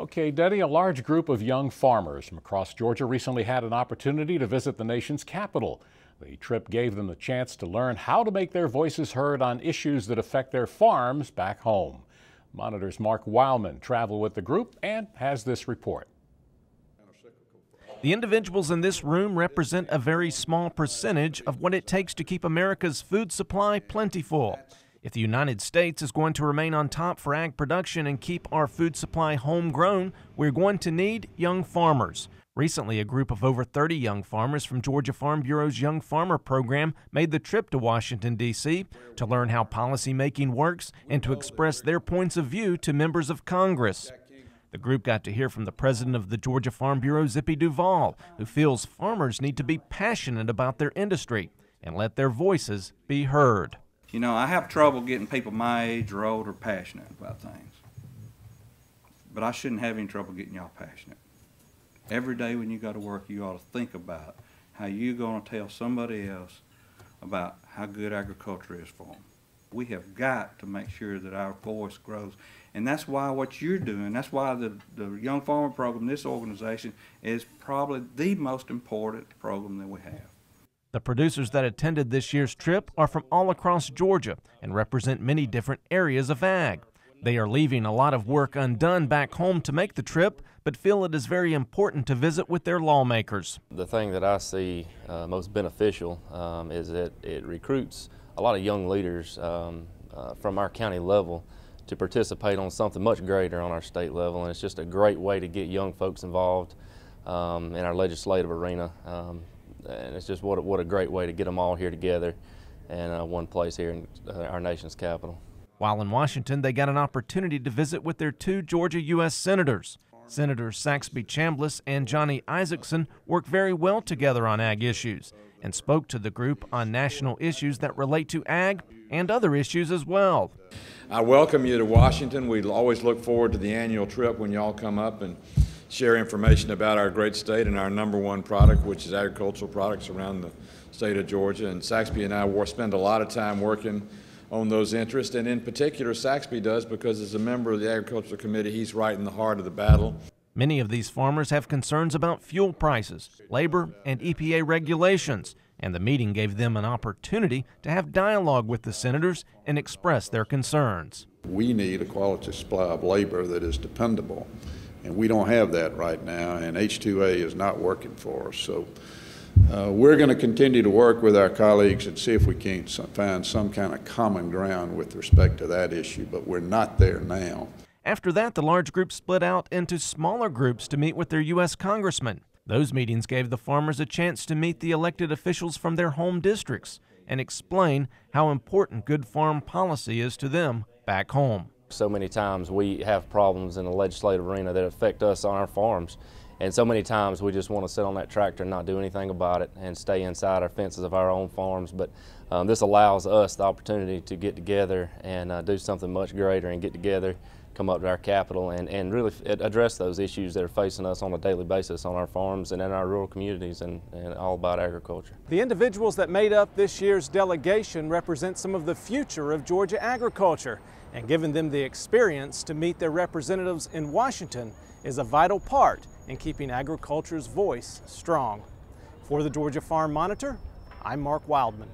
Okay, Denny, a large group of young farmers from across Georgia recently had an opportunity to visit the nation's capital. The trip gave them the chance to learn how to make their voices heard on issues that affect their farms back home. Monitor's Mark Wildman traveled with the group and has this report. The individuals in this room represent a very small percentage of what it takes to keep America's food supply plentiful. If the United States is going to remain on top for ag production and keep our food supply homegrown, we're going to need young farmers. Recently, a group of over 30 young farmers from Georgia Farm Bureau's Young Farmer Program made the trip to Washington, D.C. to learn how policymaking works and to express their points of view to members of Congress. The group got to hear from the president of the Georgia Farm Bureau, Zippy Duval, who feels farmers need to be passionate about their industry and let their voices be heard. You know, I have trouble getting people my age or older passionate about things. But I shouldn't have any trouble getting y'all passionate. Every day when you go to work, you ought to think about how you're going to tell somebody else about how good agriculture is for them. We have got to make sure that our voice grows. And that's why what you're doing, that's why the Young Farmer Program, this organization, is probably the most important program that we have. The producers that attended this year's trip are from all across Georgia and represent many different areas of ag. They are leaving a lot of work undone back home to make the trip, but feel it is very important to visit with their lawmakers. The thing that I see most beneficial is that it recruits a lot of young leaders from our county level to participate on something much greater on our state level, and it's just a great way to get young folks involved in our legislative arena. And it's just what a great way to get them all here together in one place here in our nation's capital. While in Washington, they got an opportunity to visit with their two Georgia U.S. senators. Senators Saxby Chambliss and Johnny Isakson work very well together on ag issues and spoke to the group on national issues that relate to ag and other issues as well. I welcome you to Washington. We always look forward to the annual trip when y'all come up and share information about our great state and our #1 product, which is agricultural products around the state of Georgia. And Saxby and I spend a lot of time working on those interests, and in particular Saxby does, because as a member of the Agricultural Committee, he's right in the heart of the battle. Many of these farmers have concerns about fuel prices, labor, and EPA regulations, and the meeting gave them an opportunity to have dialogue with the senators and express their concerns. We need a quality supply of labor that is dependable, and we don't have that right now, and H-2A is not working for us. So we're going to continue to work with our colleagues and see if we can find some kind of common ground with respect to that issue, but we're not there now. After that, the large group split out into smaller groups to meet with their U.S. congressmen. Those meetings gave the farmers a chance to meet the elected officials from their home districts and explain how important good farm policy is to them back home. So many times we have problems in the legislative arena that affect us on our farms, and so many times we just want to sit on that tractor and not do anything about it and stay inside our fences of our own farms. But this allows us the opportunity to get together and do something much greater and get together, come up to our capital and really address those issues that are facing us on a daily basis on our farms and in our rural communities and all about agriculture. The individuals that made up this year's delegation represent some of the future of Georgia agriculture, and giving them the experience to meet their representatives in Washington is a vital part in keeping agriculture's voice strong. For the Georgia Farm Monitor, I'm Mark Wildman.